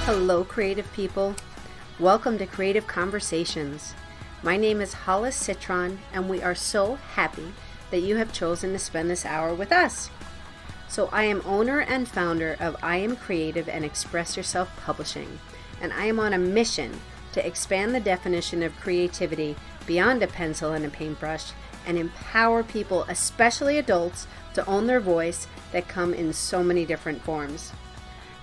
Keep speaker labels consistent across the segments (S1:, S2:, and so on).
S1: Hello, creative people. Welcome to Creative Conversations. My name is Hollis Citron, and we are so happy that you have chosen to spend this hour with us. So I am owner and founder of I Am Creative and Express Yourself Publishing, and I am on a mission to expand the definition of creativity beyond a pencil and a paintbrush and empower people, especially adults, to own their voice that come in so many different forms.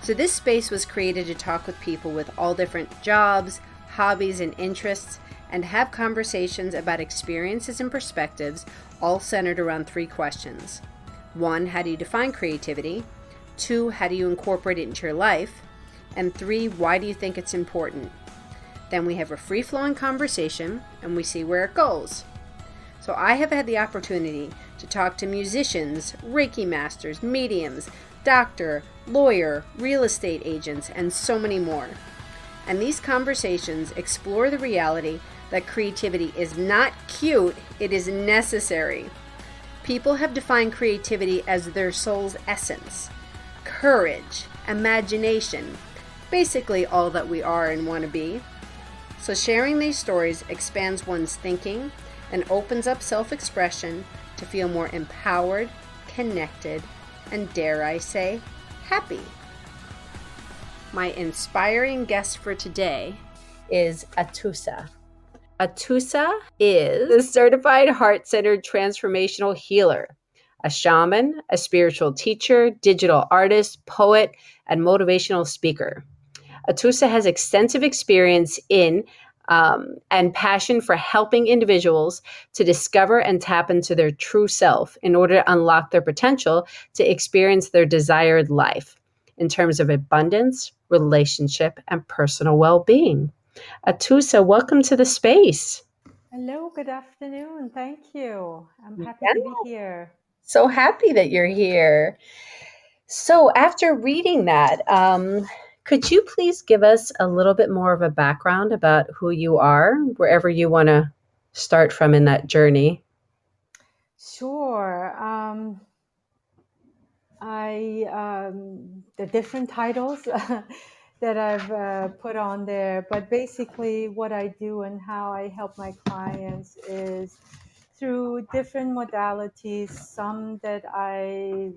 S1: So this space was created to talk with people with all different jobs, hobbies, and interests, and have conversations about experiences and perspectives, all centered around three questions. 1, how do you define creativity? 2, how do you incorporate it into your life? And 3, why do you think it's important? Then we have a free-flowing conversation, and we see where it goes. So I have had the opportunity to talk to musicians, Reiki masters, mediums, doctor, lawyer, real estate agents, and so many more. And these conversations explore the reality that creativity is not cute, it is necessary. People have defined creativity as their soul's essence, courage, imagination, basically all that we are and want to be. So sharing these stories expands one's thinking and opens up self-expression to feel more empowered, connected, and dare I say, happy. My inspiring guest for today is Atousa. Atousa is a certified heart-centered transformational healer, a shaman, a spiritual teacher, digital artist, poet, and motivational speaker. Atousa has extensive experience in and passion for helping individuals to discover and tap into their true self in order to unlock their potential to experience their desired life in terms of abundance, relationship, and personal well-being. Atousa, welcome to the space.
S2: Hello, good afternoon. Thank you. I'm happy to be here.
S1: So happy that you're here. So after reading that, could you please give us a little bit more of a background about who you are, wherever you want to start from in that journey?
S2: Sure. The different titles that I've put on there, but basically what I do and how I help my clients is through different modalities, some that I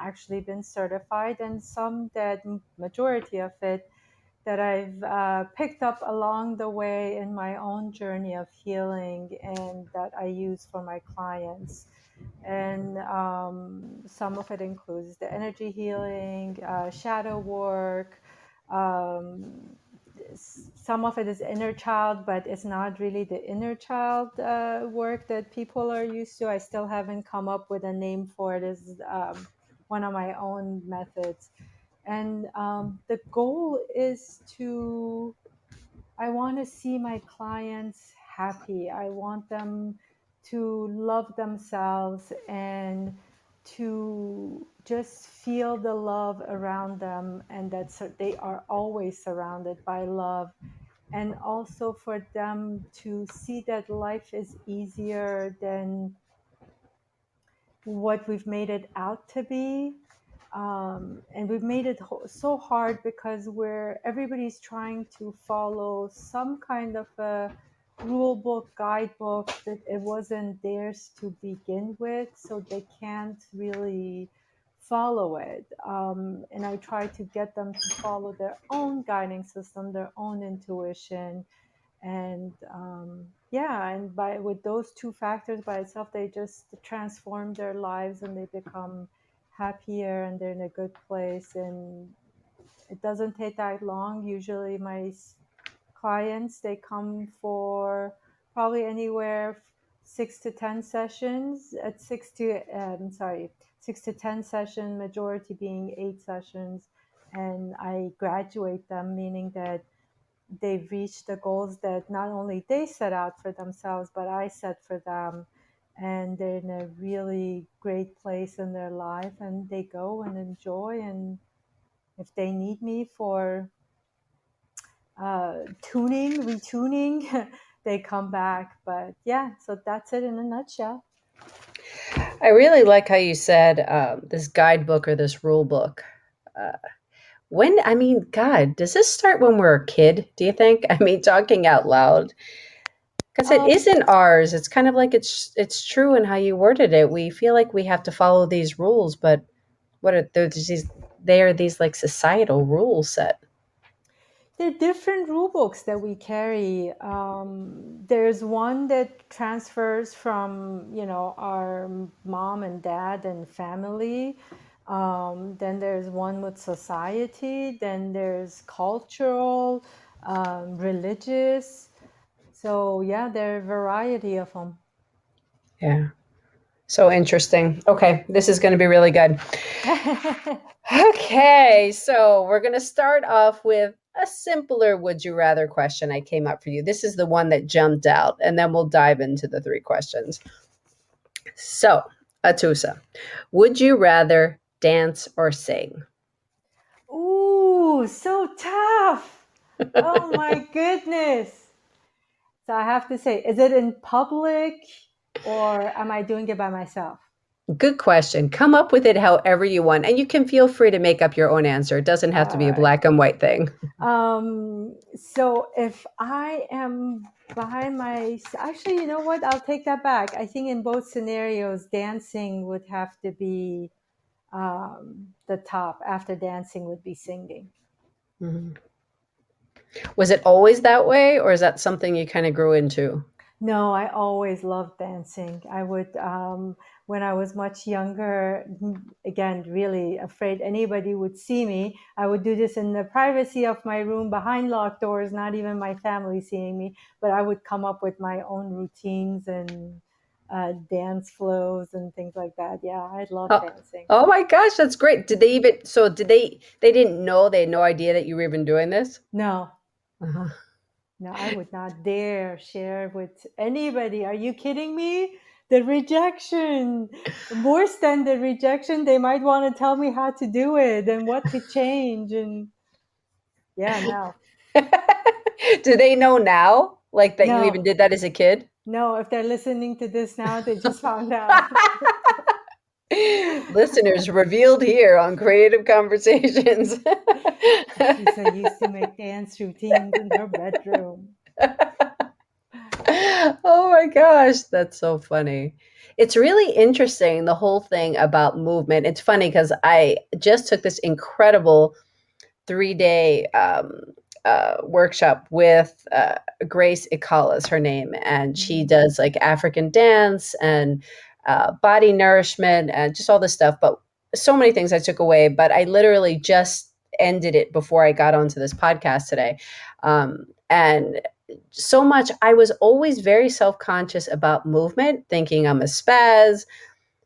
S2: actually been certified and some that majority of it that I've picked up along the way in my own journey of healing and that I use for my clients. And some of it includes the energy healing, shadow work. Some of it is inner child, but it's not really the inner child work that people are used to. I still haven't come up with a name for it. It's one of my own methods. And the goal is I want to see my clients happy. I want them to love themselves and to just feel the love around them, and that they are always surrounded by love. And also for them to see that life is easier than what we've made it out to be. And we've made it so hard because everybody's trying to follow some kind of a rule book, guidebook that it wasn't theirs to begin with, so they can't really follow it. And I try to get them to follow their own guiding system, their own intuition. And and with those two factors by itself, they just transform their lives and they become happier and they're in a good place. And it doesn't take that long. Usually my clients, they come for probably anywhere 6 to 10 sessions at 6 to 10 sessions, majority being 8 sessions. And I graduate them, meaning that they've reached the goals that not only they set out for themselves, but I set for them. And they're in a really great place in their life, and they go and enjoy. And if they need me for retuning, they come back. But yeah, so that's it in a nutshell.
S1: I really like how you said this guidebook or this rule book. I mean, God, does this start when we're a kid, do you think? I mean, talking out loud. Because it
S2: Um,
S1: isn't ours. It's kind of like it's true in how you worded it. We feel like we have to follow these rules, but what are there's these they are these like societal rules set.
S2: there are different rule books that we carry. There's one that transfers from, our mom and dad and family. Then there's one with society. Then there's cultural, religious. So yeah, there are a variety of them.
S1: Yeah. So interesting. Okay, this is going to be really good. Okay, so we're going to start off with a simpler would you rather question I came up for you. This is the one that jumped out, and then we'll dive into the three questions. So, Atousa, would you rather dance or sing?
S2: Ooh, so tough. Oh my goodness. So I have to say, is it in public or am I doing it by myself?
S1: Good question. Come up with it however you want, and you can feel free to make up your own answer. It doesn't have to
S2: All
S1: be a
S2: right.
S1: black and white thing.
S2: So if I am by my, actually, you know what? I'll take that back. I think in both scenarios, dancing would have to be the top. After dancing would be singing.
S1: Mhm. Was it always that way, or is that something you kind of grew into?
S2: No, I always loved dancing. I would, when I was much younger, again, really afraid anybody would see me. I would do this in the privacy of my room behind locked doors, not even my family seeing me. But I would come up with my own routines and dance flows and things like that. Yeah, I love
S1: Oh,
S2: dancing.
S1: oh my gosh, that's great. Did they even, so did they didn't know, they had no idea that you were even doing this?
S2: No,
S1: Uh-huh.
S2: no, I would not dare share with anybody. Are you kidding me? The rejection, worse than the rejection, they might want to tell me how to do it and what to change. And yeah, no,
S1: Do they know now, like that you
S2: no,
S1: even did that as a kid?
S2: no. If they're listening to this now, they just found out.
S1: Listeners revealed here on Creative Conversations.
S2: Atousa used to make dance routines in her bedroom.
S1: Oh my gosh, that's so funny. It's really interesting, the whole thing about movement. It's funny because I just took this incredible 3 day workshop with Grace Ikala is her name, and she
S2: Mhm.
S1: does like African dance and body nourishment and just all this stuff. But so many things I took away, but I literally just ended it before I got onto this podcast today. And so much, I was always very self conscious about movement, thinking I'm a spaz,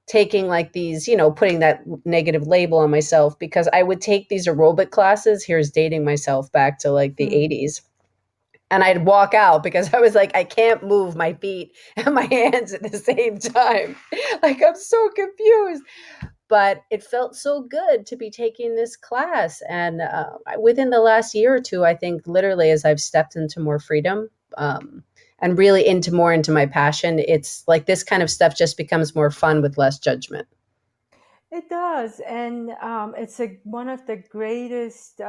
S1: taking like these, putting that negative label on myself because I would take these aerobic classes. Here's dating myself back to like the
S2: Hmm.
S1: 80s. And I'd walk out because I was like, I can't move my feet and my hands at the same time. Like, I'm so confused. But it felt so good to be taking this class. And within the last year or two, I think literally as I've stepped into more freedom, and really into my passion, it's like this kind of stuff just becomes more fun with less judgment.
S2: It does, and it's one of the greatest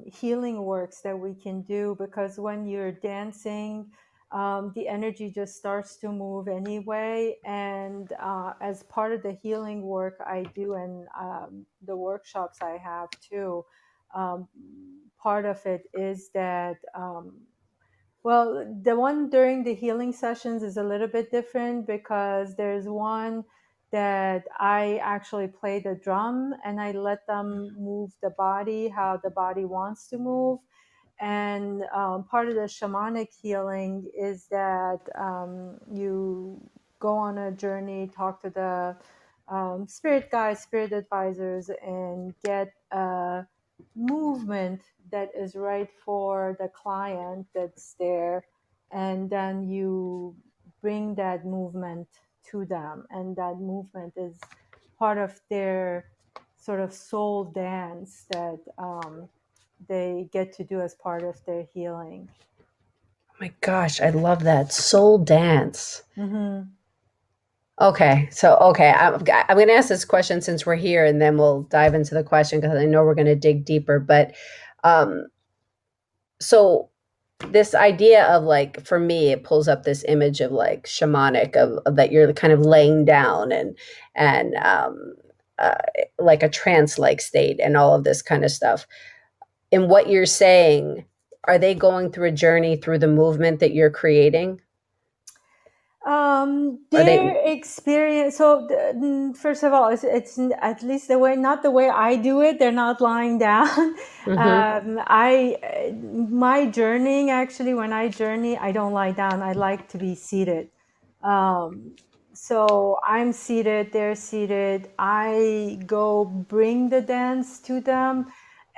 S2: healing works that we can do because when you're dancing, the energy just starts to move anyway. And as part of the healing work I do and the workshops I have too, um, part of it is that. Well, the one during the healing sessions is a little bit different because there's one that I actually play the drum and I let them move the body how the body wants to move. And part of the shamanic healing is that you go on a journey, talk to the spirit guides, spirit advisors, and get a movement that is right for the client that's there. And then you bring that movement to them. And that movement is part of their sort of soul dance that they get to do as part of their healing.
S1: Oh my gosh, I love that soul dance.
S2: Mm-hmm.
S1: Okay. So, okay. I'm going to ask this question since we're here, and then we'll dive into the question because I know we're going to dig deeper. But um, so this idea of like, for me, it pulls up this image of like shamanic of that you're kind of laying down and uh, like a trance like state and all of this kind of stuff. In what you're saying, are they going through a journey through the movement that you're creating? Are they?
S2: Their experience. So, first of all, it's at least the way, not the way I do it. They're not lying down.
S1: Mm-hmm.
S2: My journeying, actually, when I journey, I don't lie down. I like to be seated. Um, so I'm seated. They're seated. I go bring the dance to them,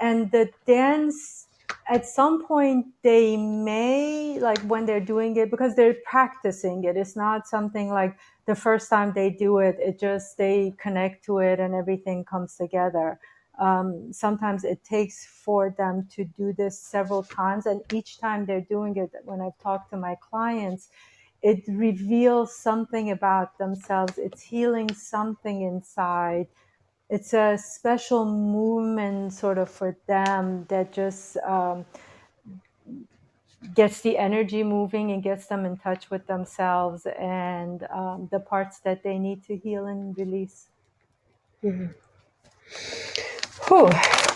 S2: and the dance, at some point they may, like when they're doing it, because they're practicing it, it's not something like the first time they do it, it just, they connect to it and everything comes together. Sometimes it takes for them to do this several times, and each time they're doing it, when I've talked to my clients, it reveals something about themselves, it's healing something inside. It's a special movement sort of for them that just gets the energy moving and gets them in touch with themselves and the parts that they need to heal and release.
S1: Mm-hmm. Whew.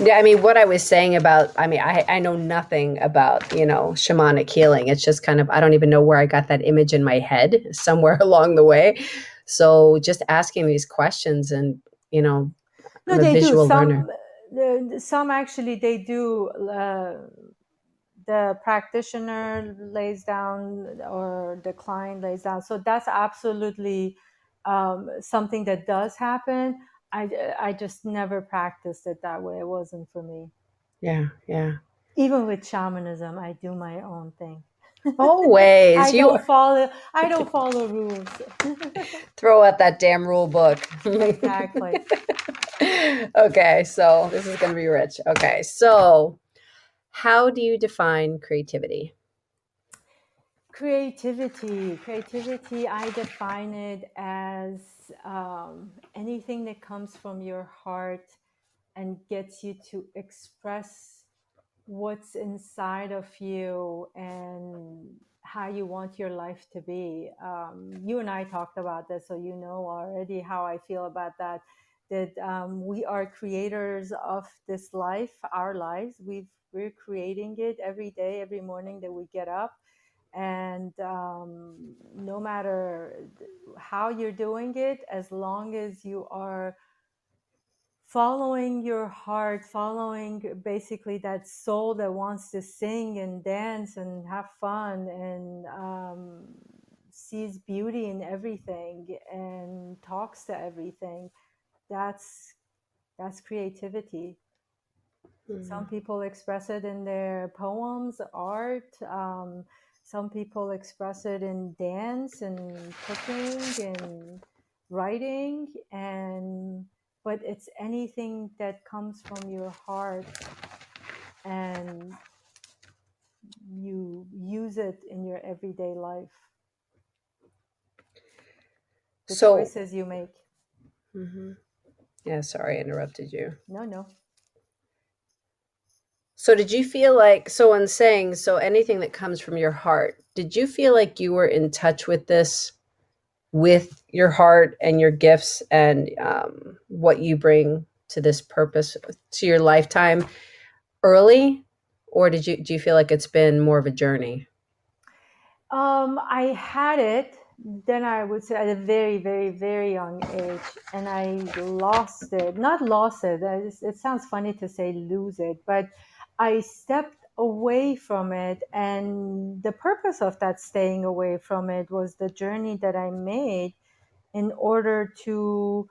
S1: Yeah, I mean, what I was saying about, I mean, I know nothing about, shamanic healing. It's just kind of, I don't even know where I got that image in my head somewhere along the way. So just asking these questions and, you know,
S2: No,
S1: I'm a
S2: they do.
S1: visual learner.
S2: Some actually they do. The practitioner lays down or the client lays down. So that's absolutely something that does happen. I just never practiced it that way. It wasn't for me.
S1: Yeah, yeah.
S2: Even with shamanism, I do my own thing.
S1: Always. You
S2: I don't follow rules.
S1: throw out that damn rule book.
S2: Exactly.
S1: Okay, so this is going to be rich. Okay, so how do you define creativity?
S2: Creativity, I define it as anything that comes from your heart and gets you to express what's inside of you and how you want your life to be. You and I talked about this, so you know already how I feel about that. That we are creators of this life, our lives. We're creating it every day, every morning that we get up, and no matter how you're doing it, as long as you are following your heart, following basically that soul that wants to sing and dance and have fun and sees beauty in everything and talks to everything. That's creativity. Some
S1: Mm.
S2: people express it in their poems, art. Some people express it in dance and cooking and writing. And but it's anything that comes from your heart and you use it in your everyday life. The
S1: So,
S2: choices you make.
S1: mhm. Yeah, sorry, I interrupted you.
S2: No, no.
S1: So, did you feel like, so in saying, so anything that comes from your heart, did you feel like you were in touch with this, with your heart and your gifts and what you bring to this purpose, to your lifetime early? Or do you feel like it's been more of a journey?
S2: I had it, then I would say at a very, very, very young age, and I lost it. Not lost it, it sounds funny to say lose it, but I stepped away from it. And the purpose of that staying away from it was the journey that I made in order to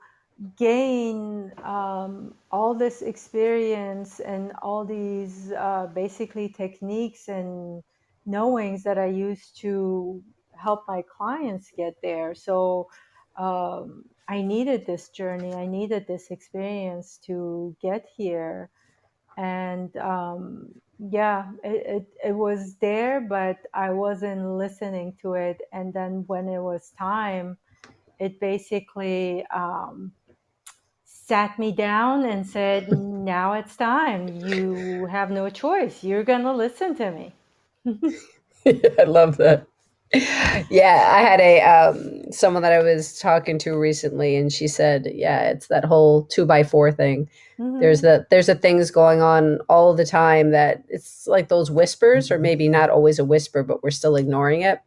S2: gain all this experience and all these basically techniques and knowings that I use to help my clients get there. So I needed this journey, I needed this experience to get here. And yeah, it was there, but I wasn't listening to it. And then when it was time, it basically sat me down and said, now it's time. You have no choice. You're going to listen to me.
S3: I love that. Yeah, I had a someone that I was talking to recently, and she said, "Yeah, it's that whole 2x4 thing.
S2: Mm-hmm.
S3: There's the things going on all the time that it's like those whispers, or maybe not always a whisper, but we're still ignoring it.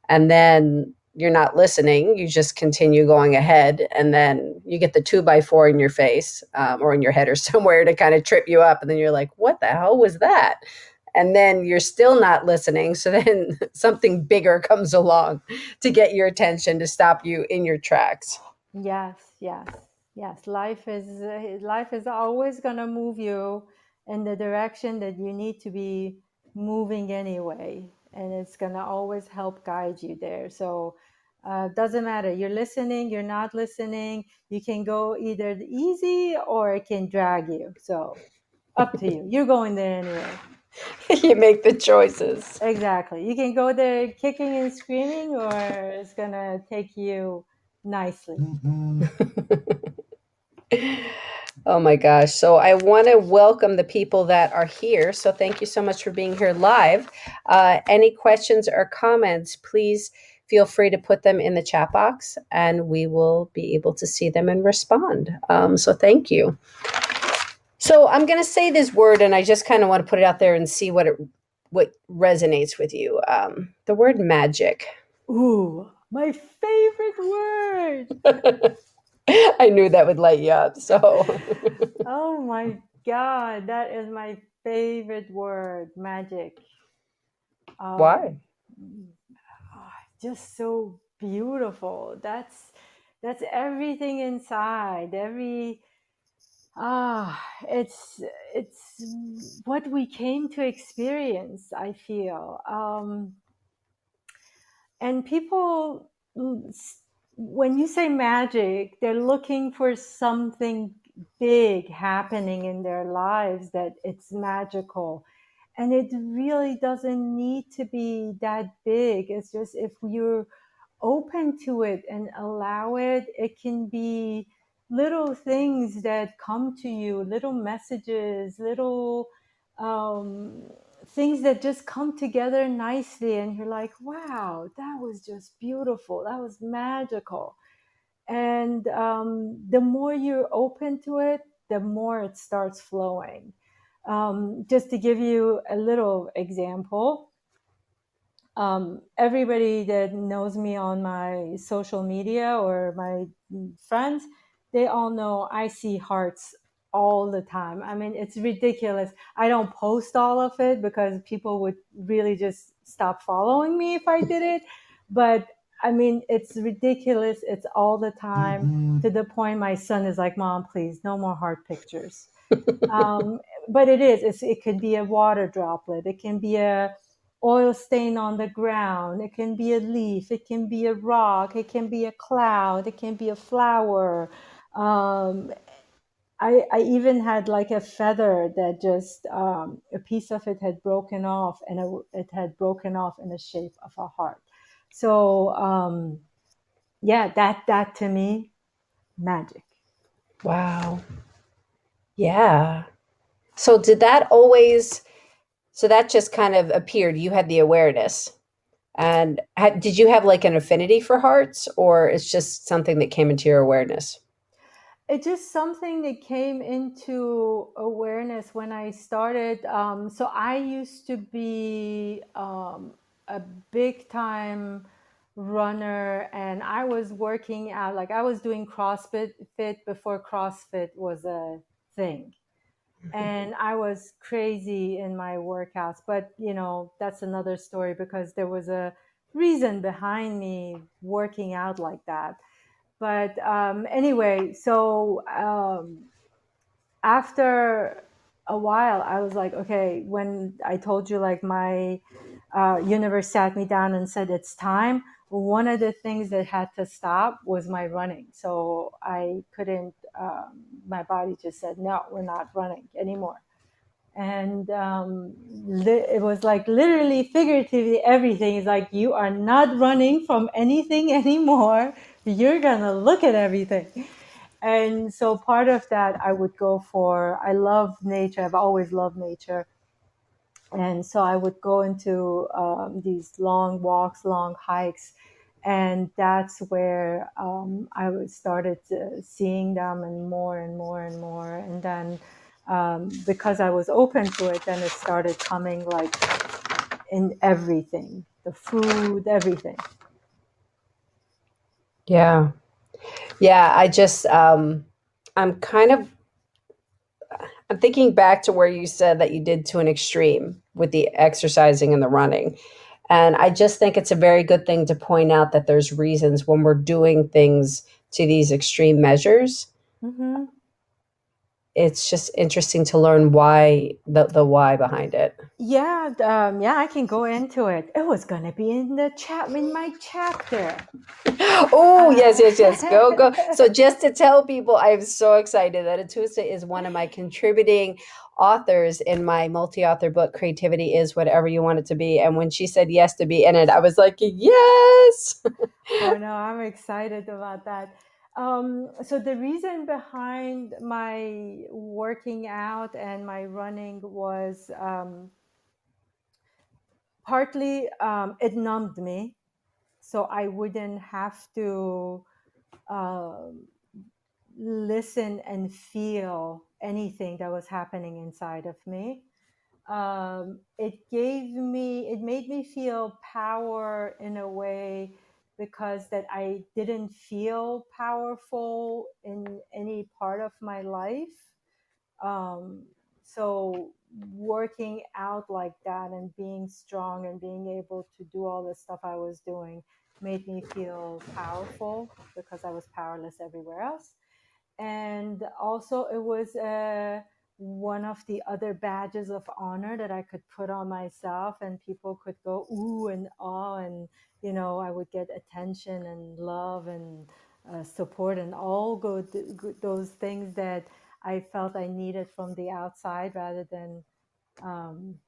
S3: And then you're not listening. You just continue going ahead, and then you get the 2x4 in your face or in your head or somewhere to kind of trip you up, and then you're like, "What the hell was that?" And then you're still not listening. So then something bigger comes along to get your attention, to stop you in your tracks.
S2: Yes, yes, yes. Life is always gonna move you in the direction that you need to be moving anyway, and it's gonna always help guide you there. So doesn't matter. You're listening. You're not listening. You can go either easy or it can drag you. So up to you. You're going there anyway.
S3: You make the choices.
S2: Exactly. You can go there kicking and screaming, or it's gonna take you nicely.
S3: Oh my gosh. So I want to welcome the people that are here. So thank you so much for being here live. Any questions or comments, please feel free to put them in the chat box and we will be able to see them and respond. So thank you. So I'm going to say this word and I just kind of want to put it out there and see what resonates with you. The word magic.
S2: Ooh, my favorite word.
S3: I knew that would light you up. So,
S2: Oh my God, that is my favorite word, magic.
S3: why?
S2: Just so beautiful. That's everything inside. It's what we came to experience, I feel. And people, when you say magic, they're looking for something big happening in their lives, that it's magical. And it really doesn't need to be that big. It's just, if you're open to it and allow it, it can be little things that come to you, little messages, little um, things that just come together nicely, and you're like, wow, that was just beautiful, that was magical. And the more you're open to it, the more it starts flowing. Just to give you a little example, everybody that knows me on my social media or my friends, they all know I see hearts all the time. I mean, it's ridiculous. I don't post all of it because people would really just stop following me if I did it. But I mean, it's ridiculous. It's all the time, to the point my son is like, Mom, please, no more heart pictures. um, but it could be a water droplet. It can be a oil stain on the ground. It can be a leaf. It can be a rock. It can be a cloud. It can be a flower. Um, I even had like a feather that just a piece of it had broken off, and it had broken off in the shape of a heart. So yeah, that to me, magic.
S3: Wow. Yeah. So did that always, so that just kind of appeared, you had the awareness. And did you have like an affinity for hearts or it's just something that came into your awareness?
S2: It's just something that came into awareness when I started. So I used to be a big time runner, and I was working out, like I was doing CrossFit before CrossFit was a thing. And I was crazy in my workouts, but that's another story, because there was a reason behind me working out like that. But anyway, so after a while, I was like, okay, when I told you, like, my universe sat me down and said, it's time. One of the things that had to stop was my running. So I couldn't, my body just said, no, we're not running anymore. And it was like literally, figuratively, everything is like, you are not running from anything anymore. You're going to look at everything. And so part of that I would go for, I love nature. I've always loved nature. And so I would go into these long walks, long hikes. And that's where I started seeing them and more and more and more. And then because I was open to it, then it started coming like in everything, the food, everything.
S3: Yeah. Yeah. I'm kind of, I'm thinking back to where you said that you did to an extreme with the exercising and the running. And I just think it's a very good thing to point out that there's reasons when we're doing things to these extreme measures.
S2: Mm-hmm.
S3: It's just interesting to learn why the why behind it.
S2: Yeah, I can go into it. It was gonna be in the chat in my chapter.
S3: Oh, yes, yes, yes. Go, go. So just to tell people, I'm so excited that Atousa is one of my contributing authors in my multi-author book, Creativity is Whatever You Want It to Be. And when she said yes to be in it, I was like, yes.
S2: Oh no, I'm excited about that. So the reason behind my working out and my running was partly it numbed me, so I wouldn't have to um listen and feel anything that was happening inside of me. It made me feel power in a way, because that I didn't feel powerful in any part of my life. um, so working out like that and being strong and being able to do all the stuff I was doing made me feel powerful, because I was powerless everywhere else. And also it was one of the other badges of honor that I could put on myself, and people could go ooh and ah, and I would get attention and love and support and all those things that I felt I needed from the outside, rather than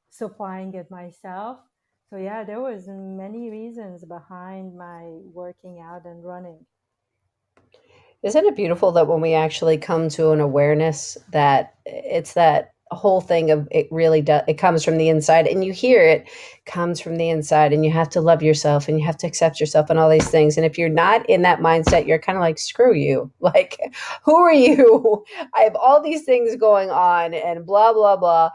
S2: supplying it myself. So yeah, there was many reasons behind my working out and running.
S3: Isn't it beautiful that when we actually come to an awareness that it's that whole thing of it really does, it comes from the inside and you hear it comes from the inside and you have to love yourself and you have to accept yourself and all these things. And if you're not in that mindset, you're kind of like, screw you. Like, who are you? I have all these things going on and blah, blah, blah.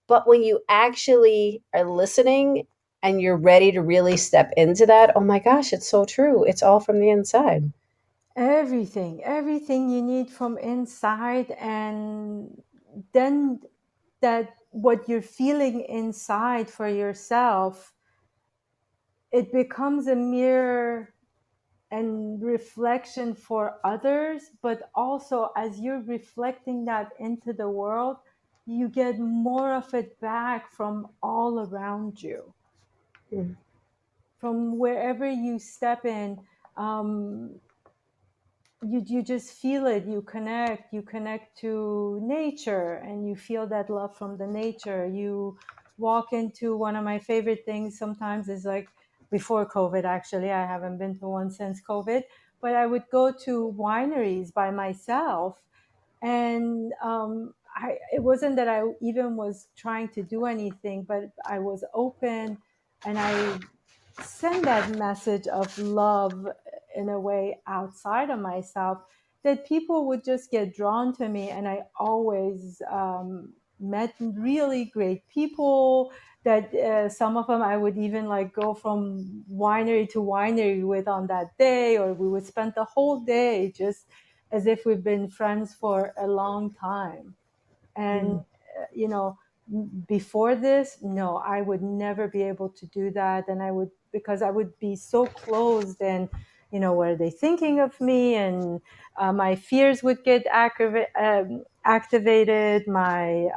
S3: But when you actually are listening and you're ready to really step into that, oh my gosh, it's so true. It's all from the inside.
S2: Everything you need from inside. And then that what you're feeling inside for yourself, it becomes a mirror and reflection for others. But also, as you're reflecting that into the world, you get more of it back from all around you,
S3: Mm.
S2: from wherever you step in. You just feel it. You connect to nature, and you feel that love from the nature. You walk into, one of my favorite things sometimes is like, before COVID, actually I haven't been to one since COVID, but I would go to wineries by myself. And it wasn't that I even was trying to do anything, but I was open, and I send that message of love in a way outside of myself, that people would just get drawn to me. And I always met really great people, that some of them I would even like go from winery to winery with on that day, or we would spend the whole day just as if we've been friends for a long time. And
S3: Mm.
S2: you know before this, no, I would never be able to do that. And I would, because I would be so closed, and what are they thinking of me? And my fears would get activated. My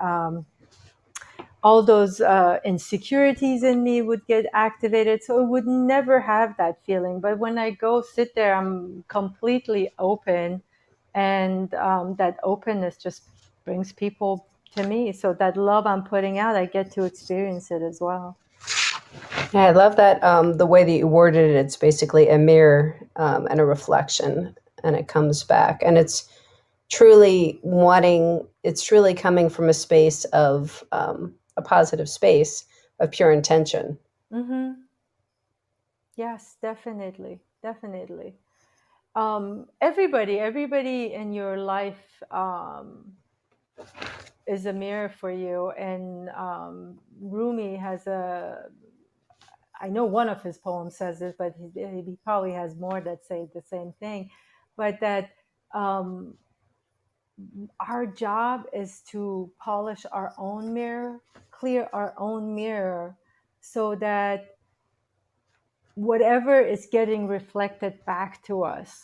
S2: all those insecurities in me would get activated, so it would never have that feeling. But when I go sit there, I'm completely open, and that openness just brings people to me. So that love I'm putting out, I get to experience it as well.
S3: Yeah, I love that the way that you worded it. It's basically a mirror and a reflection, and it comes back, and it's truly wanting. It's truly coming from a space of a positive space of pure intention.
S2: Mm-hmm. Yes, definitely, definitely. Everybody in your life is a mirror for you. And Rumi has a, I know one of his poems says this, but he probably has more that say the same thing. But that um, our job is to polish our own mirror, clear our own mirror, so that whatever is getting reflected back to us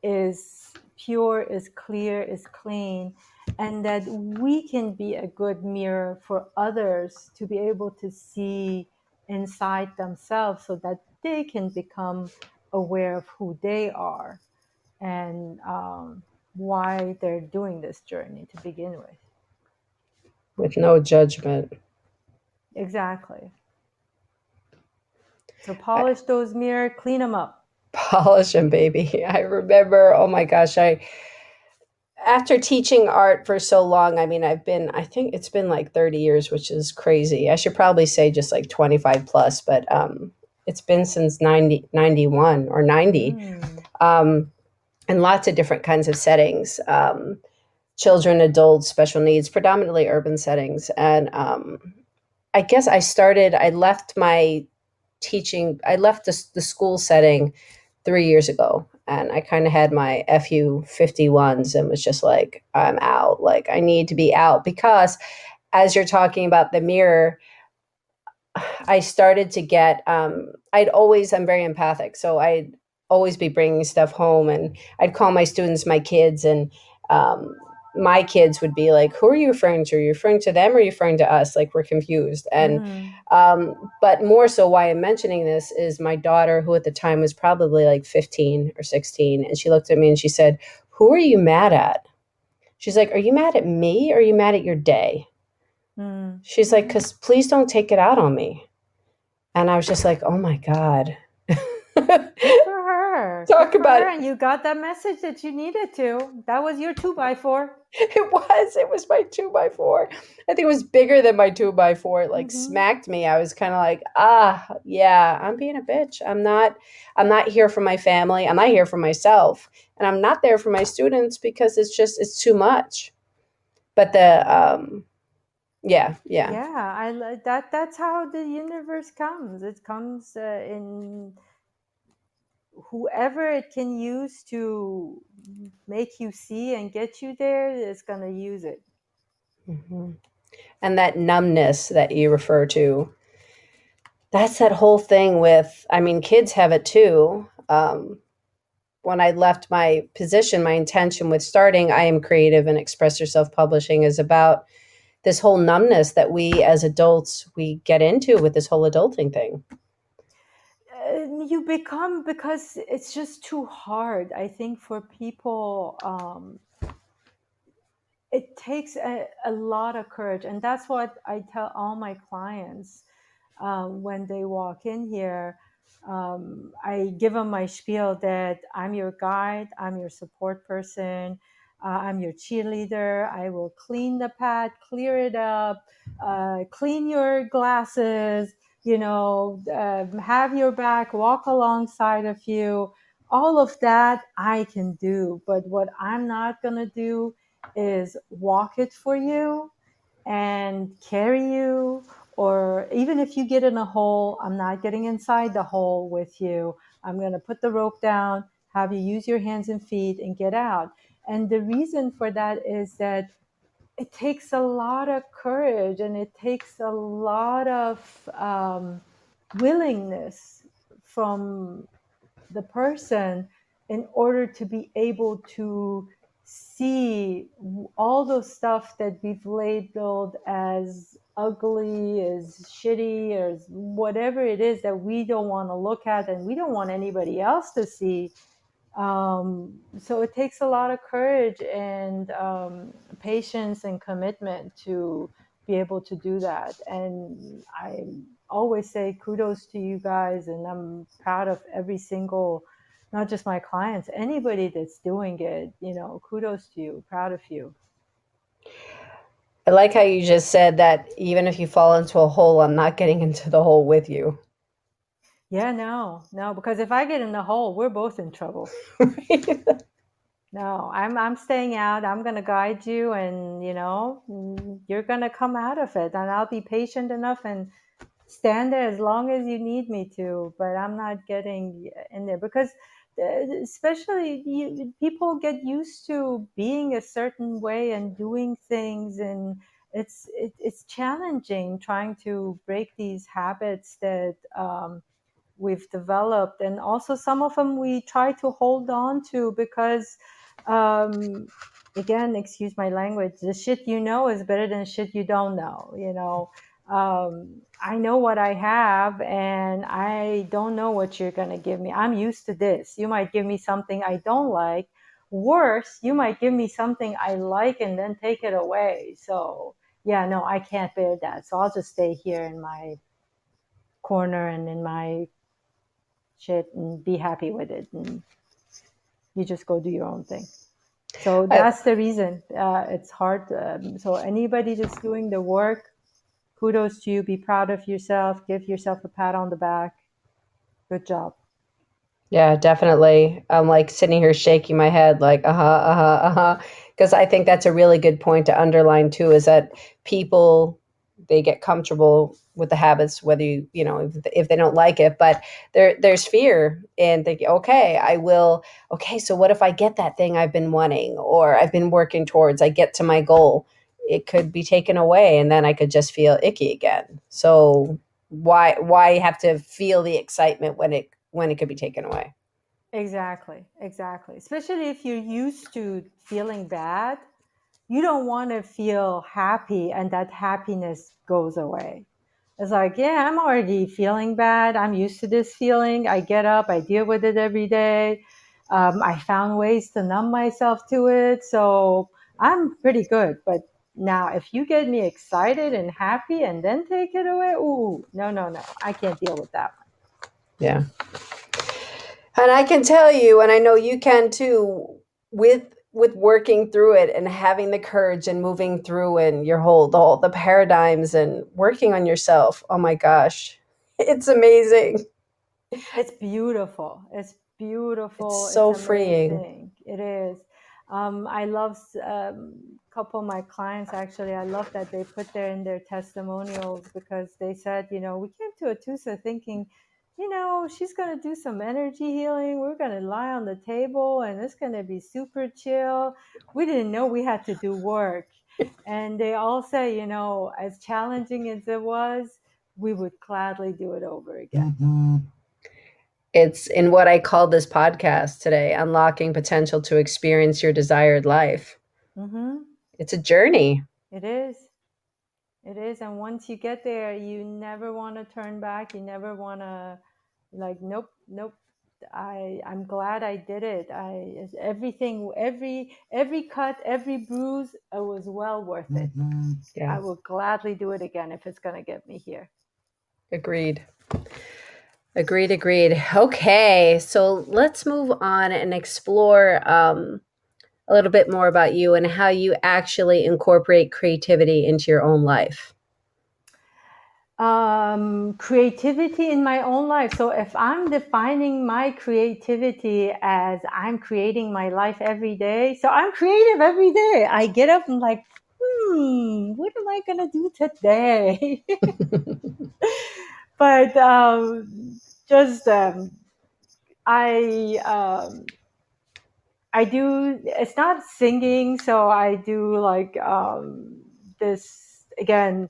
S2: is pure, is clear, is clean, and that we can be a good mirror for others to be able to see inside themselves so that they can become aware of who they are and why they're doing this journey to begin with.
S3: With no judgment.
S2: Exactly. So polish those mirrors, clean them up.
S3: Polish them, baby. I remember, oh my gosh, I after teaching art for so long, I mean, I think it's been like 30 years, which is crazy. I should probably say just like 25 plus, but it's been since 91 or 90,
S2: Mm.
S3: um, in lots of different kinds of settings, children, adults, special needs, predominantly urban settings. And I guess I left my teaching, I left the school setting 3 years ago, and I kind of had my FU 51s and was just like, I'm out. Like, I need to be out because, as you're talking about the mirror, I started to get, I'm very empathic. So I'd always be bringing stuff home, and I'd call my students my kids, and my kids would be like, who are you referring to? Are you referring to them or are you referring to us? Like, we're confused. And,
S2: Mm.
S3: but more so why I'm mentioning this is my daughter, who at the time was probably like 15 or 16. And she looked at me and she said, who are you mad at? She's like, are you mad at me or are you mad at your day?
S2: Mm.
S3: She's like, because please don't take it out on me. And I was just like, oh my God.
S2: Good for her.
S3: Talk
S2: Good for
S3: about
S2: her. And you got that message that you needed to. That was your 2x4.
S3: it was my 2x4. I think it was bigger than my 2x4. It like
S2: Mm-hmm.
S3: smacked me. I was kind of like, yeah, I'm being a bitch. I'm not here for my family. I'm not here for myself. And I'm not there for my students because it's too much. But yeah.
S2: Yeah, that. That's how the universe comes. It comes in whoever it can use to make you see and get you there is going to use it.
S3: Mhm. And that numbness that you refer to, that's that whole thing with, I mean, kids have it too. When I left my position, my intention with starting I Am Creative and Express Yourself Publishing is about this whole numbness that we as adults we get into with this whole adulting thing.
S2: You become, because it's just too hard, I think, for people. It takes a lot of courage, and that's what I tell all my clients when they walk in here. I give them my spiel that I'm your guide, I'm your support person, I'm your cheerleader. I will clean the pad, clear it up, clean your glasses, have your back, walk alongside of you. All of that I can do, but what I'm not going to do is walk it for you and carry you. Or even if you get in a hole, I'm not getting inside the hole with you. I'm going to put the rope down, have you use your hands and feet and get out. And the reason for that is that it takes a lot of courage, and it takes a lot of willingness from the person in order to be able to see all those stuff that we've labeled as ugly, as shitty, or as whatever it is that we don't want to look at and we don't want anybody else to see. So it takes a lot of courage and patience and commitment to be able to do that. And I always say kudos to you guys, and I'm proud of every single, not just my clients, anybody that's doing it, kudos to you, proud of you.
S3: I like how you just said that even if you fall into a hole, I'm not getting into the hole with you.
S2: Yeah, no, because if I get in the hole, we're both in trouble. No, I'm staying out. I'm going to guide you, and you're going to come out of it, and I'll be patient enough and stand there as long as you need me to, but I'm not getting in there because especially people get used to being a certain way and doing things, and it's challenging trying to break these habits that we've developed. And also some of them we try to hold on to because again, excuse my language, the shit is better than shit you don't know. I know what I have, and I don't know what you're going to give me. I'm used to this. You might give me something I don't like. Worse, you might give me something I like and then take it away. So yeah, no, I can't bear that. So I'll just stay here in my corner and in my shit and be happy with it, and you just go do your own thing. So that's the reason it's hard. So anybody that's doing the work, kudos to you. Be proud of yourself. Give yourself a pat on the back. Good job.
S3: Yeah, definitely. I'm like sitting here shaking my head like, because I think that's a really good point to underline too, is that people, they get comfortable with the habits, whether if they don't like it, but there's fear in thinking, okay, so what if I get that thing I've been wanting or I've been working towards, I get to my goal, it could be taken away and then I could just feel icky again. So why have to feel the excitement when it could be taken away?
S2: Exactly. Especially if you're used to feeling bad, you don't want to feel happy and that happiness goes away. It's like, yeah, I'm already feeling bad. I'm used to this feeling. I get up, I deal with it every day. I found ways to numb myself to it. So I'm pretty good. But now, if you get me excited and happy and then take it away, ooh, no. I can't deal with that one.
S3: Yeah. And I can tell you, and I know you can too, with working through it and having the courage and moving through and the paradigms and working on yourself. Oh my gosh. It's amazing.
S2: It's beautiful. It's beautiful.
S3: It's
S2: It's
S3: so freeing.
S2: amazing. It is. I love a couple of my clients, actually. I love that they put there in their testimonials because they said, we came to Atousa thinking, she's going to do some energy healing. We're going to lie on the table and it's going to be super chill. We didn't know we had to do work. And they all say, as challenging as it was, we would gladly do it over again.
S3: Mm-hmm. It's in what I call this podcast today, unlocking potential to experience your desired life.
S2: Mm-hmm.
S3: It's a journey.
S2: It is. And once you get there, you never want to turn back. You never want to nope. I'm glad I did it. Everything, every cut, every bruise, it was well worth it.
S3: Mm-hmm. Yeah.
S2: I will gladly do it again if it's going to get me here.
S3: Agreed. Okay, so let's move on and explore a little bit more about you and how you actually incorporate creativity into your own life.
S2: Creativity in my own life. So if I'm defining my creativity as I'm creating my life every day, so I'm creative every day. I get up and like, what am I going to do today? But I do, it's not singing. So I do this, again,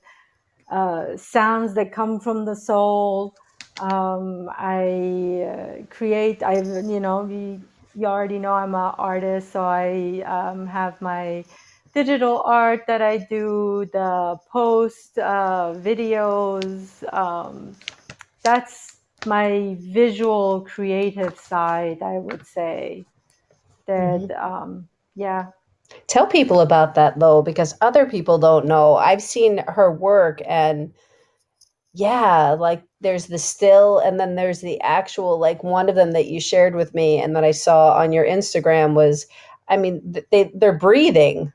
S2: sounds that come from the soul. I create, you already know I'm an artist, so I have my digital art that I do, the post videos. That's my visual creative side, I would say. That, yeah.
S3: Tell people about that though, because other people don't know. I've seen her work and yeah, like there's the still and then there's the actual, like one of them that you shared with me and that I saw on your Instagram was, I mean, they're breathing.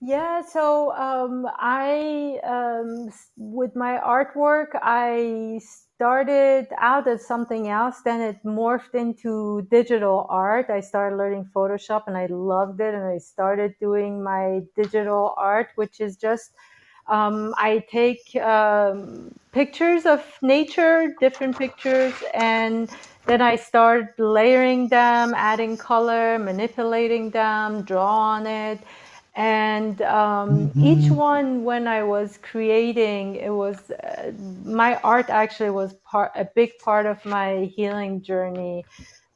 S2: Yeah, so with my artwork, I started out as something else. Then it morphed into digital art. I started learning Photoshop and I loved it. And I started doing my digital art, which is just I take pictures of nature, different pictures, and then I start layering them, adding color, manipulating them, draw on it. And each one, when I was creating, it was my art actually was a big part of my healing journey,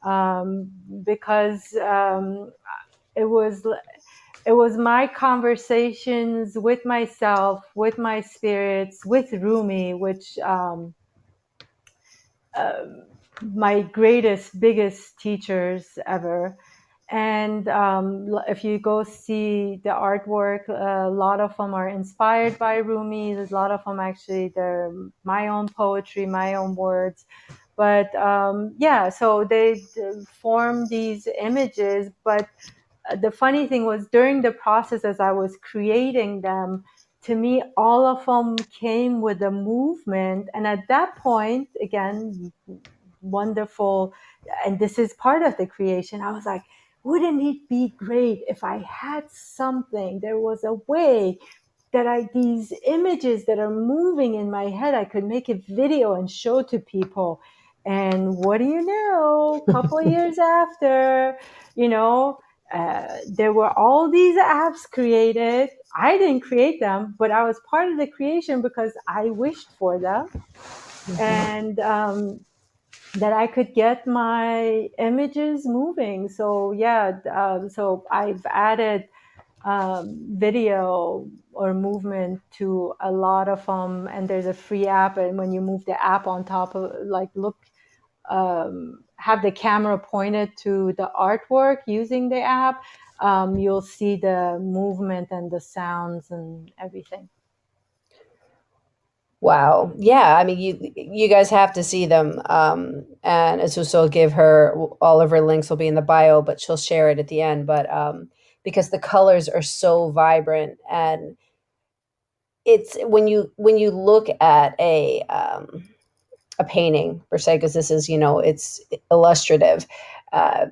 S2: because it was it was my conversations with myself, with my spirits, with Rumi, which my greatest, biggest teachers ever. And if you go see the artwork, a lot of them are inspired by Rumi. There's a lot of them actually, they're my own poetry, my own words. But yeah, so they form these images. But the funny thing was, during the process as I was creating them, to me, all of them came with a movement. And at that point, again, wonderful, and this is part of the creation, I was like, wouldn't it be great if I had something, there was a way that these images that are moving in my head, I could make a video and show to people. And what do you know, a couple of years after, you know, there were all these apps created. I didn't create them, but I was part of the creation because I wished for them. And that I could get my images moving. So yeah, so I've added video or movement to a lot of them, and there's a free app, and when you move the app on top of, like, look, have the camera pointed to the artwork using the app, you'll see the movement and the sounds and everything.
S3: Wow. Yeah. I mean, you guys have to see them. And Atousa will give her all of her links will be in the bio, but she'll share it at the end. But because the colors are so vibrant, and it's when you look at a painting per se, because this is, it's illustrative.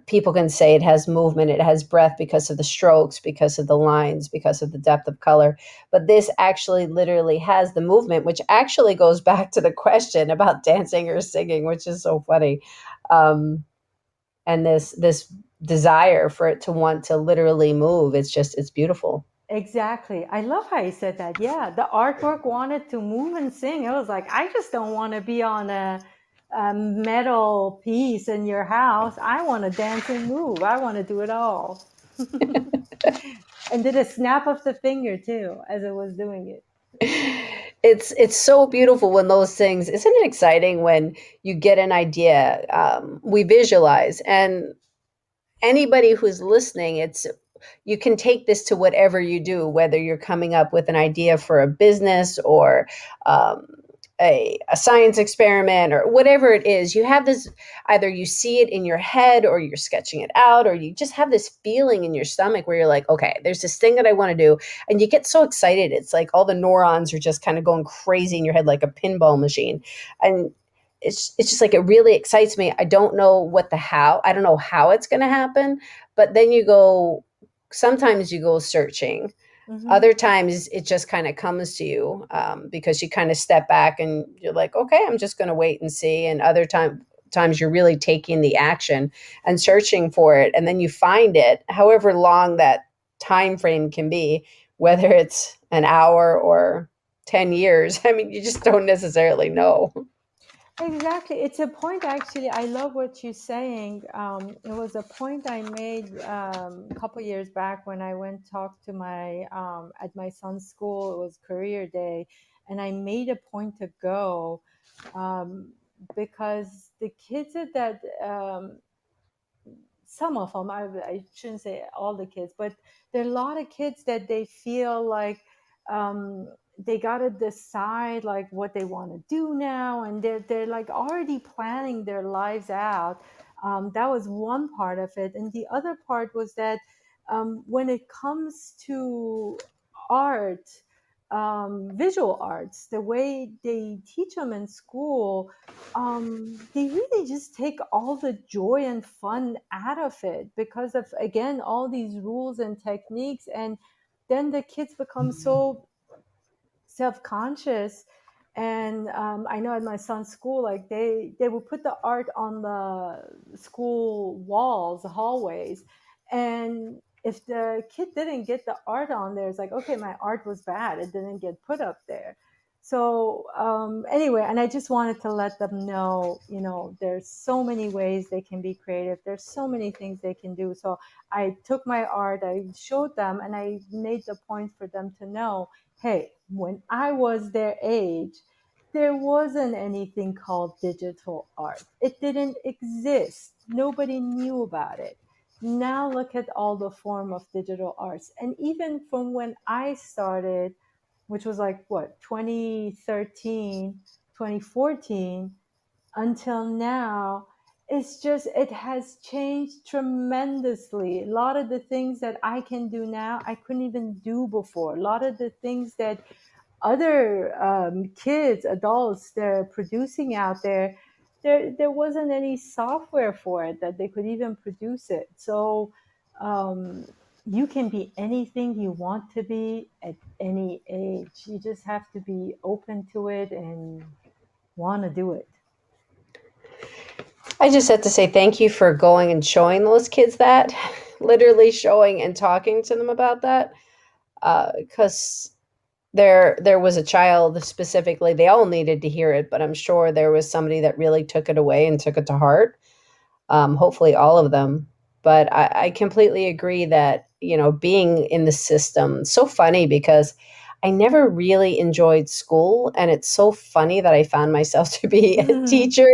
S3: People can say it has movement, it has breath because of the strokes, because of the lines, because of the depth of color. But this actually literally has the movement, which actually goes back to the question about dancing or singing, which is so funny. And this desire for it to want to literally move, it's beautiful.
S2: Exactly. I love how you said that. Yeah, the artwork wanted to move and sing. I was like, I just don't want to be on a metal piece in your house. I want to dance and move. I want to do it all. And did a snap of the finger too as I was doing it.
S3: It's so beautiful when those things, isn't it exciting when you get an idea, we visualize, and anybody who's listening, it's, you can take this to whatever you do, whether you're coming up with an idea for a business or um, a science experiment or whatever it is. You have this, either you see it in your head or you're sketching it out, or you just have this feeling in your stomach where you're like, okay, there's this thing that I want to do. And you get so excited. It's like all the neurons are just kind of going crazy in your head like a pinball machine. And it's just like, it really excites me. I don't know I don't know how it's going to happen, but then sometimes you go searching.
S2: Mm-hmm.
S3: Other times it just kind of comes to you, because you kind of step back and you're like, okay, I'm just going to wait and see. And other times you're really taking the action and searching for it. And then you find it, however long that time frame can be, whether it's an hour or 10 years. I mean, you just don't necessarily know.
S2: Exactly. It's a point, actually. I love what you're saying. It was a point I made a couple years back when I went talk to at my son's school. It was career day. And I made a point to go because the kids at that some of them, I shouldn't say all the kids, but there are a lot of kids that they feel like they got to decide like what they want to do now, and they're like already planning their lives out. That was one part of it, and the other part was that when it comes to art, visual arts, the way they teach them in school, they really just take all the joy and fun out of it because of, again, all these rules and techniques. And then the kids become so self-conscious. And I know at my son's school, like they will put the art on the school walls, the hallways, and if the kid didn't get the art on there, it's like, okay, my art was bad, it didn't get put up there. So anyway, and I just wanted to let them know, there's so many ways they can be creative, there's so many things they can do. So I took my art, I showed them, and I made the point for them to know, hey, when I was their age, there wasn't anything called digital art. It didn't exist. Nobody knew about it. Now look at all the form of digital arts. And even from when I started, which was like what, 2013, 2014, until now, it has changed tremendously. A lot of the things that I can do now, I couldn't even do before. A lot of the things that other kids, adults, they're producing out there, there wasn't any software for it that they could even produce it. So you can be anything you want to be at any age. You just have to be open to it and want to do it.
S3: I just have to say thank you for going and showing those kids that, literally showing and talking to them about that. Because there was a child specifically, they all needed to hear it, but I'm sure there was somebody that really took it away and took it to heart. Hopefully all of them. But I completely agree that, being in the system, so funny because I never really enjoyed school. And it's so funny that I found myself to be a teacher.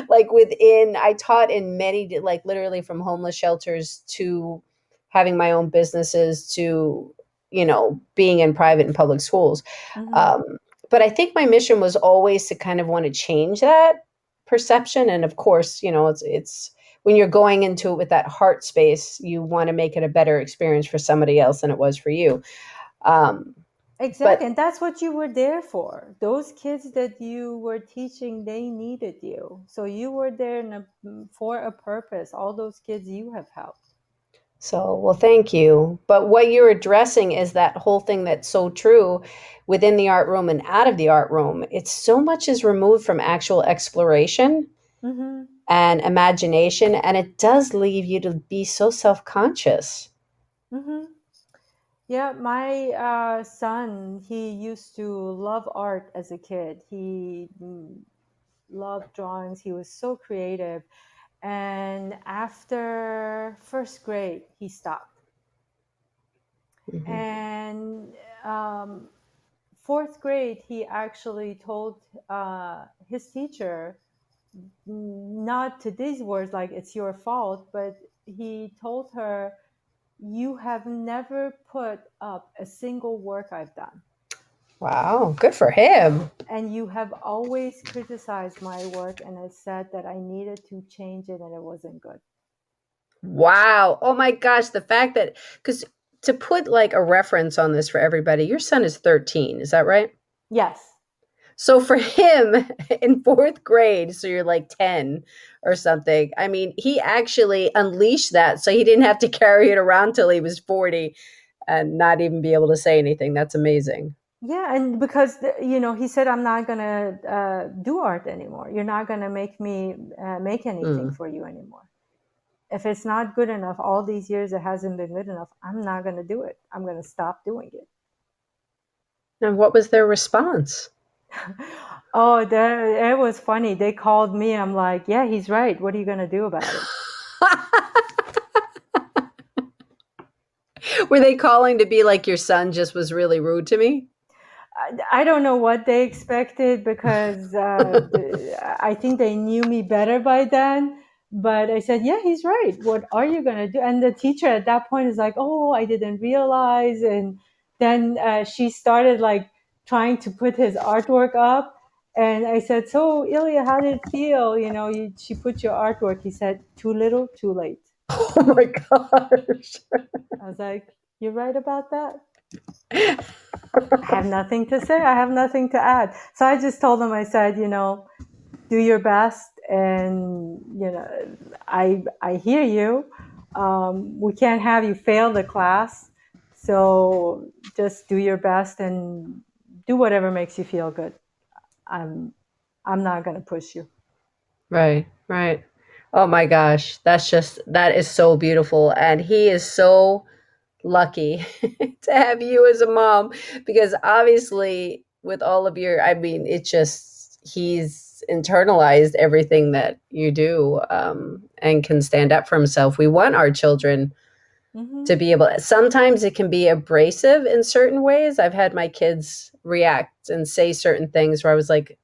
S3: Like I taught in many, like literally from homeless shelters to having my own businesses to, being in private and public schools. But I think my mission was always to kind of want to change that perception. And of course, it's when you're going into it with that heart space, you want to make it a better experience for somebody else than it was for you.
S2: Exactly. And that's what you were there for. Those kids that you were teaching, they needed you. So you were there for a purpose. All those kids you have helped.
S3: So, well, thank you. But what you're addressing is that whole thing that's so true within the art room and out of the art room. It's so much is removed from actual exploration and imagination, and it does leave you to be so self-conscious.
S2: Yeah, my son, he used to love art as a kid. He loved drawings. He was so creative. And after first grade, he stopped. And fourth grade, he actually told his teacher, not to these words like it's your fault, but he told her, you have never put up a single work I've done.
S3: Wow, good for him.
S2: And you have always criticized my work and I said that I needed to change it and it wasn't good.
S3: Wow. Oh my gosh, the fact that, because to put like a reference on this for everybody, your son is 13, is that right?
S2: Yes.
S3: So for him in fourth grade, so you're like 10 or something, I mean, he actually unleashed that so he didn't have to carry it around till he was 40 and not even be able to say anything. That's amazing.
S2: Yeah, and because, he said, I'm not going to do art anymore. You're not going to make me make anything for you anymore. If it's not good enough, all these years it hasn't been good enough, I'm not going to do it. I'm going to stop doing it.
S3: And what was their response?
S2: Oh, it was funny. They called me. I'm like, yeah, he's right. What are you going to do about it?
S3: Were they calling to be like, your son just was really rude to me?
S2: I don't know what they expected because I think they knew me better by then. But I said, yeah, he's right. What are you going to do? And the teacher at that point is like, oh, I didn't realize. And then she started like trying to put his artwork up. And I said, so Ilya, how did it feel? She put your artwork. He said, too little, too late.
S3: Oh my gosh.
S2: I was like, you're right about that. I have nothing to say. I have nothing to add. So I just told him, I said, do your best, and I hear you. We can't have you fail the class, so just do your best and do whatever makes you feel good. I'm not going to push you.
S3: Right, right. Oh my gosh, that is so beautiful. And he is so lucky to have you as a mom, because obviously with all of your, I mean, he's internalized everything that you do, and can stand up for himself. We want our children
S2: Mm-hmm.
S3: to be able, sometimes it can be abrasive in certain ways. I've had my kids react and say certain things where I was like,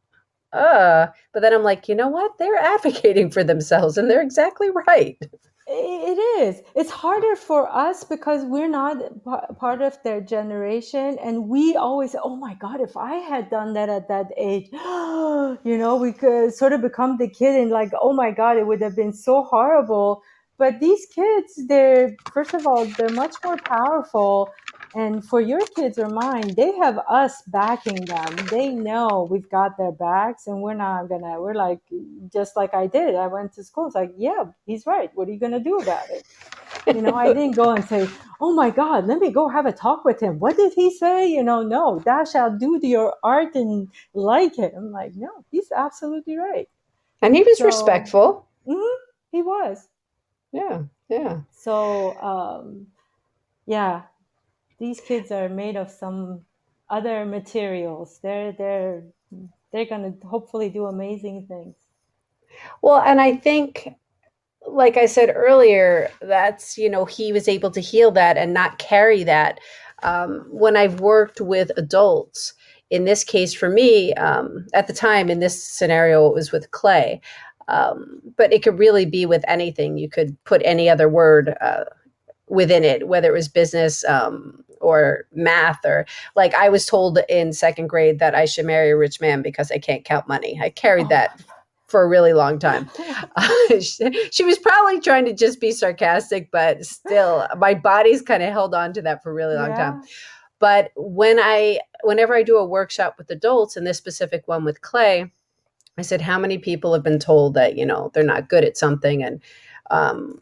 S3: but then I'm like, you know what? They're advocating for themselves and they're exactly right.
S2: It is. It's harder for us because we're not part of their generation, and we always say, "Oh my God, if I had done that at that age, we could sort of become the kid and like, oh my God, it would have been so horrible." But these kids, they're first of all, they're much more powerful. And for your kids or mine, they have us backing them. They know we've got their backs, and we're like, just like I did. I went to school. It's like, yeah, he's right. What are you going to do about it? I didn't go and say, oh my God, let me go have a talk with him. What did he say? No, thou shalt do your art and like it. I'm like, no, he's absolutely right.
S3: And he was
S2: So
S3: respectful.
S2: he was.
S3: Yeah, yeah.
S2: So, yeah, these kids are made of some other materials. They're gonna hopefully do amazing things.
S3: Well, and I think, like I said earlier, that's, he was able to heal that and not carry that. When I've worked with adults, in this case for me, at the time in this scenario, it was with clay. But it could really be with anything. You could put any other word within it, whether it was business, or math, or like I was told in second grade that I should marry a rich man because I can't count money. I carried
S2: Oh
S3: that for a really long time. She was probably trying to just be sarcastic, but still, my body's kind of held on to that for a really long time.
S2: yeah.
S3: But whenever I do a workshop with adults, and this specific one with clay, I said, how many people have been told that, they're not good at something, and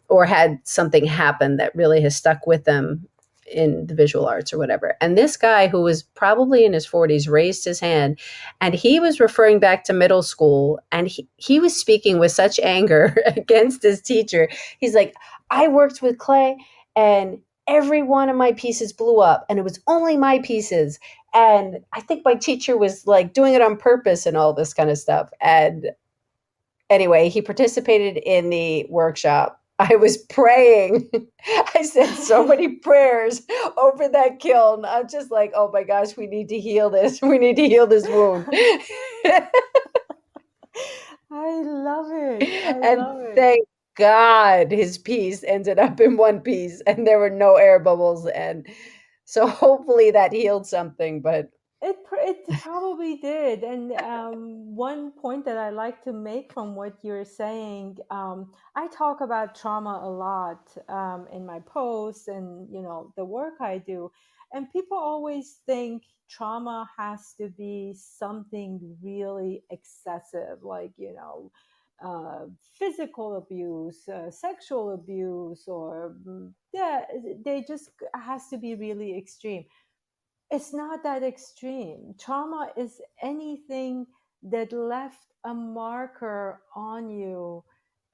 S3: or had something happen that really has stuck with them in the visual arts or whatever. And this guy, who was probably in his 40s, raised his hand, and he was referring back to middle school, and he was speaking with such anger against his teacher. He's like, I worked with clay, and every one of my pieces blew up, and it was only my pieces. And I think my teacher was like doing it on purpose and all this kind of stuff. And anyway, he participated in the workshop. I was praying. I said so many prayers over that kiln. I'm just like, oh my gosh, we need to heal this. We need to heal this wound.
S2: I love it. I
S3: And
S2: love it.
S3: thank God his piece ended up in one piece and there were no air bubbles. And so hopefully that healed something. But
S2: It probably did. And one point that I like to make from what you're saying, I talk about trauma a lot in my posts and the work I do, and people always think trauma has to be something really excessive, like physical abuse, sexual abuse, or yeah, they just has to be really extreme. It's not that extreme. Trauma is anything that left a marker on you,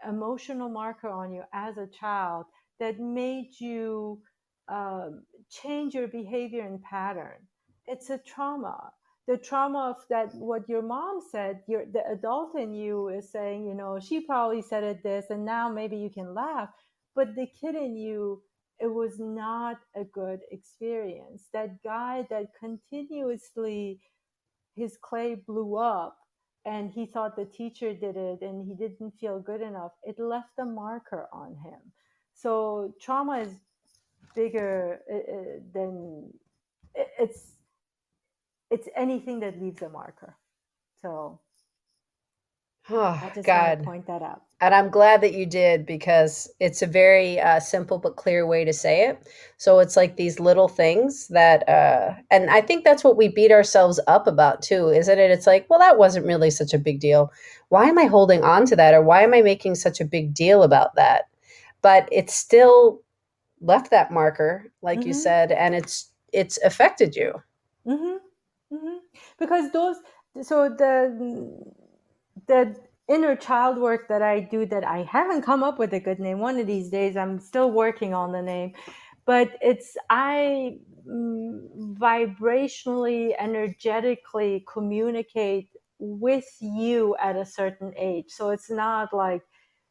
S2: emotional marker on you as a child, that made you change your behavior and pattern. It's a trauma. The trauma of that, what your mom said, the adult in you is saying, she probably said it this, and now maybe you can laugh. But the kid in you, it was not a good experience. That guy that continuously his clay blew up, and he thought the teacher did it and he didn't feel good enough, it left a marker on him. So trauma is bigger than it's anything that leaves a marker. So
S3: Oh,
S2: I just want to
S3: God.
S2: point that out.
S3: And I'm glad that you did, because it's a very simple but clear way to say it. So it's like these little things that, and I think that's what we beat ourselves up about too, isn't it? It's like, well, that wasn't really such a big deal. Why am I holding on to that? Or why am I making such a big deal about that? But it's still left that marker, like you
S2: Mm-hmm.
S3: said, and it's affected you.
S2: Mm-hmm. Mm-hmm. Because so the inner child work that I do, that I haven't come up with a good name. One of these days, I'm still working on the name, but I vibrationally, energetically communicate with you at a certain age. So it's not like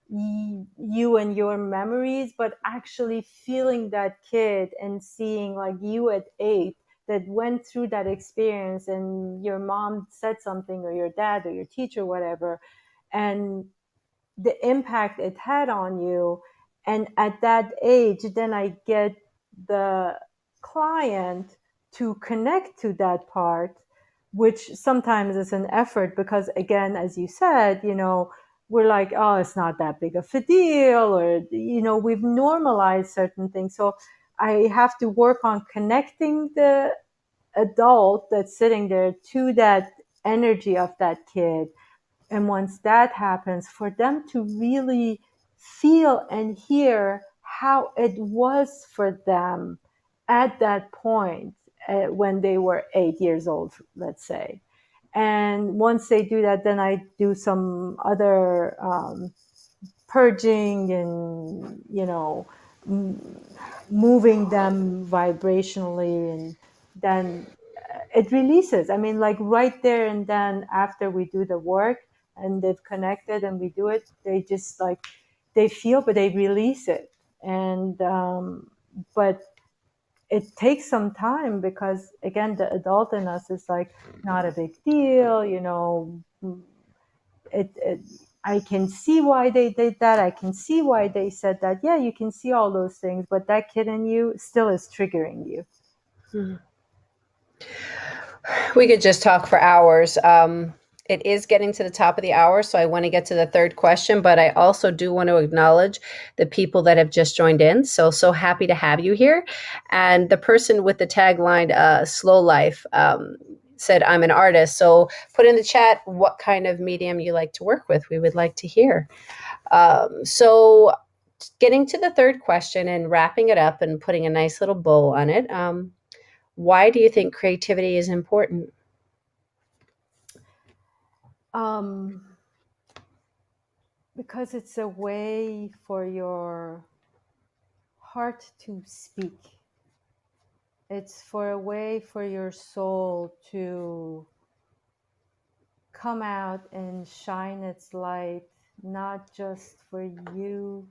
S2: you and your memories, but actually feeling that kid and seeing like you at 8 that went through that experience, and your mom said something, or your dad or your teacher, whatever, and the impact it had on you. And at that age, then I get the client to connect to that part, which sometimes is an effort because, again, as you said, we're like, oh, it's not that big of a deal, or, we've normalized certain things. So I have to work on connecting the adult that's sitting there to that energy of that kid. And once that happens, for them to really feel and hear how it was for them at that point, when they were 8 years old, let's say. And once they do that, then I do some other purging and, moving them vibrationally. And then it releases. I mean, like right there and then, after we do the work and they've connected and we do it, they just like, they feel, but they release it. And but it takes some time, because again, the adult in us is like, not a big deal, it I can see why they did that. I can see why they said that. Yeah, you can see all those things, but that kid in you still is triggering you.
S3: We could just talk for hours. It is getting to the top of the hour, so I want to get to the third question, but I also do want to acknowledge the people that have just joined in. So happy to have you here. And the person with the tagline, Slow Life, said, I'm an artist. So put in the chat what kind of medium you like to work with. We would like to hear. So getting to the third question and wrapping it up and putting a nice little bow on it. Why do you think creativity is important?
S2: Because it's a way for your heart to speak. It's for a way for your soul to come out and shine its light, not just for you,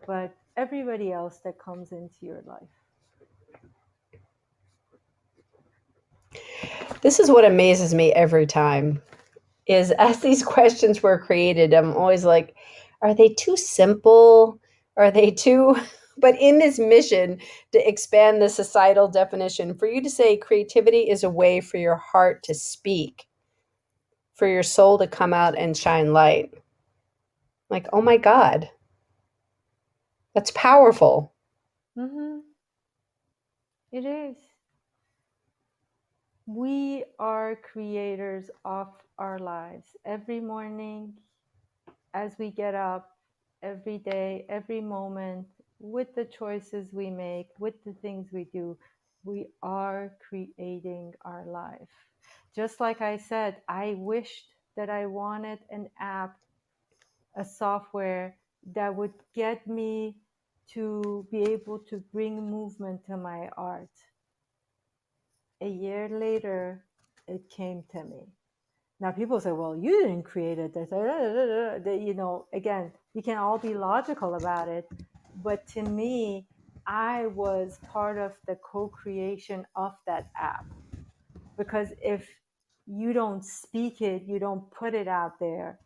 S2: but everybody else that comes into your life.
S3: This is what amazes me every time, is as these questions were created, I'm always like, are they too simple? Are they too but in this mission to expand the societal definition, for you to say creativity is a way for your heart to speak, for your soul to come out and shine light. Like, oh my God, that's powerful.
S2: Mm-hmm. It is. We are creators of our lives. Every morning, as we get up, every day, every moment, with the choices we make, with the things we do, we are creating our life. Just like I said, I wished that I wanted an app, a software that would get me to be able to bring movement to my art. A year later, it came to me. Now people say, well, you didn't create it. Again, we can all be logical about it. But to me, I was part of the co-creation of that app. Because if you don't speak it, you don't put it out there,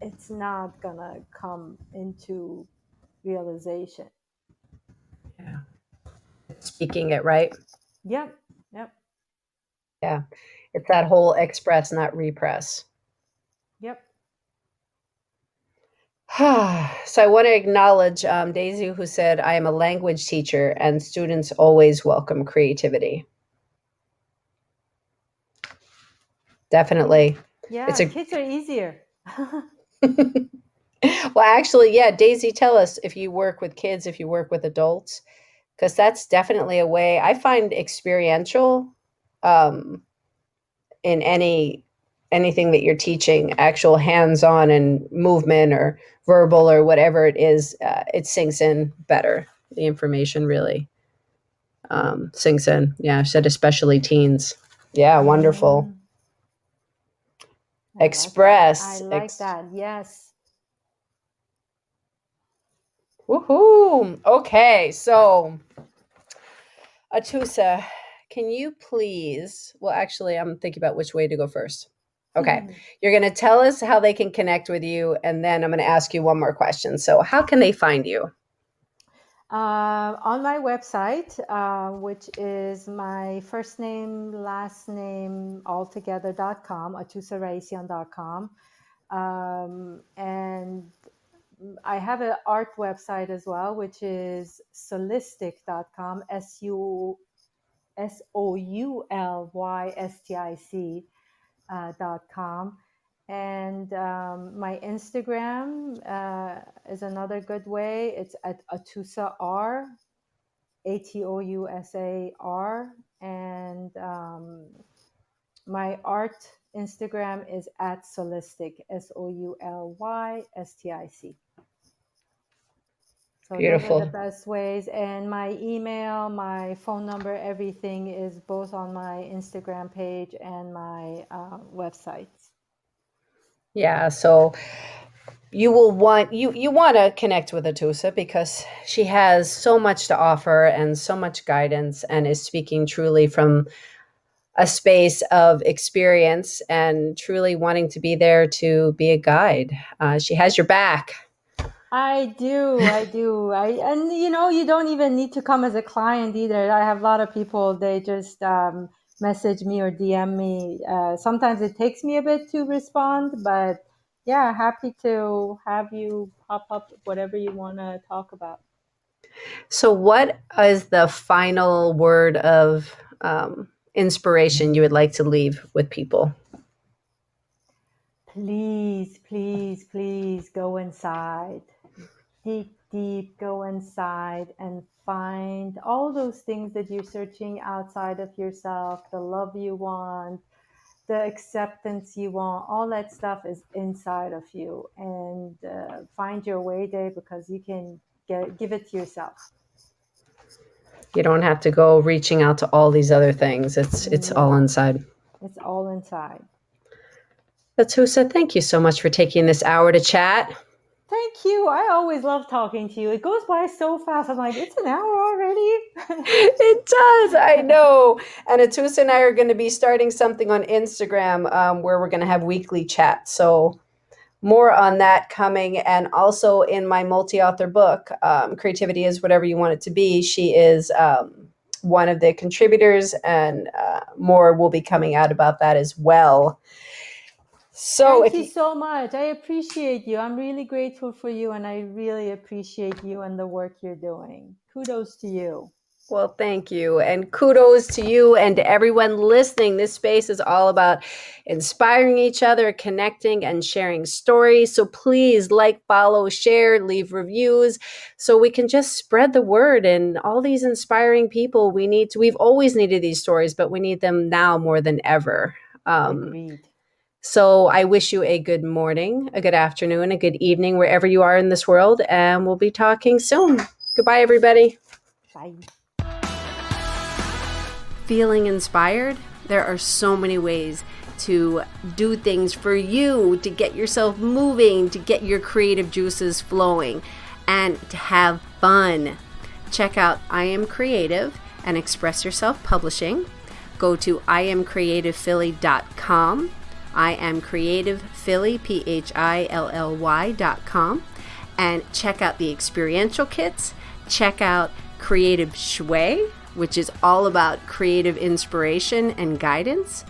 S2: it's not gonna come into realization.
S3: Yeah. Speaking it, right?
S2: Yep.
S3: Yeah. It's that whole express, not repress.
S2: Yep.
S3: So I want to acknowledge Daisy, who said, I am a language teacher and students always welcome creativity. Definitely.
S2: Yeah, kids are easier.
S3: Well, actually, yeah, Daisy, tell us if you work with kids, if you work with adults, because that's definitely a way I find experiential in anything that you're teaching, actual hands-on and movement or verbal or whatever it is, it sinks in better. The information really sinks in. Yeah, I said especially teens. Yeah, wonderful.
S2: I like that. Yes.
S3: Woohoo. Okay, so Atousa, can you please, well, actually, I'm thinking about which way to go first. Okay, you're going to tell us how they can connect with you, and then I'm going to ask you one more question. So how can they find you?
S2: On my website, which is my first name, last name, altogether.com, atousaraissyan.com. And I have an art website as well, which is soulistic.com, SOULYSTIC.com. And my Instagram is another good way. It's at Atousa R, ATOUSAR. And my art Instagram is at Soulistic, SOULYSTIC. So
S3: Beautiful.
S2: those are the best ways. And my email, my phone number, everything is both on my Instagram page and my website.
S3: Yeah, so you will want you want to connect with Atousa because she has so much to offer and so much guidance and is speaking truly from a space of experience and truly wanting to be there to be a guide. She has your back.
S2: I do. And you don't even need to come as a client either. I have a lot of people, they just message me or DM me. Sometimes it takes me a bit to respond, but yeah, happy to have you pop up whatever you want to talk about.
S3: So what is the final word of inspiration you would like to leave with people?
S2: Please, please, please go inside. Deep, go inside and find all those things that you're searching outside of yourself, the love you want, the acceptance you want, all that stuff is inside of you. And find your way there, because you can give it to yourself.
S3: You don't have to go reaching out to all these other things. It's all inside.
S2: It's all inside.
S3: Atousa, thank you so much for taking this hour to chat.
S2: Thank you. I always love talking to you. It goes by so fast. I'm like, it's an hour already.
S3: It does. I know. And Atousa and I are going to be starting something on Instagram where we're going to have weekly chats. So more on that coming. And also in my multi-author book, Creativity is Whatever You Want It to Be, she is one of the contributors, and more will be coming out about that as well. So
S2: thank you so much. I appreciate you. I'm really grateful for you, and I really appreciate you and the work you're doing. Kudos to you.
S3: Well, thank you. And kudos to you and to everyone listening. This space is all about inspiring each other, connecting, and sharing stories. So please like, follow, share, leave reviews so we can just spread the word. And all these inspiring people, we've always needed these stories, but we need them now more than ever.
S2: Agreed.
S3: So I wish you a good morning, a good afternoon, a good evening, wherever you are in this world. And we'll be talking soon. Goodbye, everybody.
S2: Bye.
S1: Feeling inspired? There are so many ways to do things for you, to get yourself moving, to get your creative juices flowing, and to have fun. Check out I Am Creative and Express Yourself Publishing. go to iamcreativephilly.com. iamcreativephilly, PHILLY.com, and check out the experiential kits. Check out Creative Shui, which is all about creative inspiration and guidance.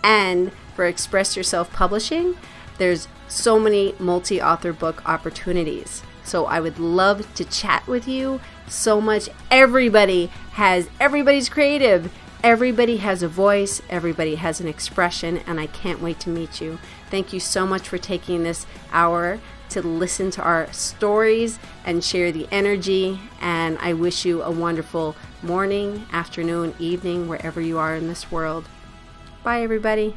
S1: And for Express Yourself Publishing, there's so many multi-author book opportunities. So I would love to chat with you so much. Everybody's creative. Everybody has a voice. Everybody has an expression, and I can't wait to meet you. Thank you so much for taking this hour to listen to our stories and share the energy. And I wish you a wonderful morning, afternoon, evening, wherever you are in this world. Bye, everybody.